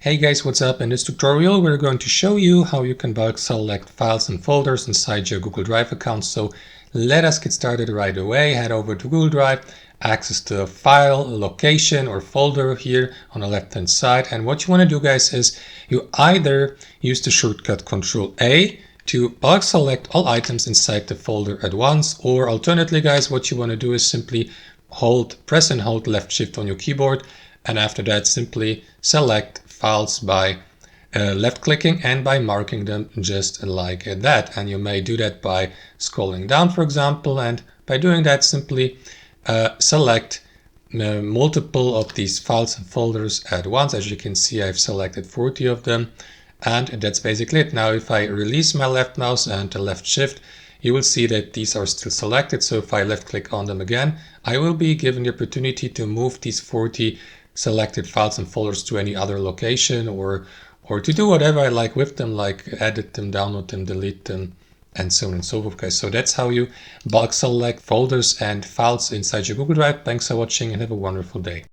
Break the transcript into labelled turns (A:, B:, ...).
A: Hey guys, what's up? In this tutorial we're going to show you how you can bulk select files and folders inside your Google Drive account. So let us get started right away. Head over to Google Drive, access the file, location or folder here on the left hand side. And what you want to do guys is you either use the shortcut Ctrl+A to bulk select all items inside the folder at once, or alternatively guys, what you want to do is simply press and hold left shift on your keyboard, and after that simply select files by left clicking and by marking them just like that. And you may do that by scrolling down, for example, and by doing that simply select multiple of these files and folders at once. As you can see, I've selected 40 of them, and that's basically it. Now if I release my left mouse and the left shift, you will see that these are still selected. So if I left click on them again, I will be given the opportunity to move these 40 selected files and folders to any other location, or to do whatever I like with them, like edit them, download them, delete them, and so on and so forth, guys. So that's how you bulk select folders and files inside your Google Drive. Thanks for watching and have a wonderful day.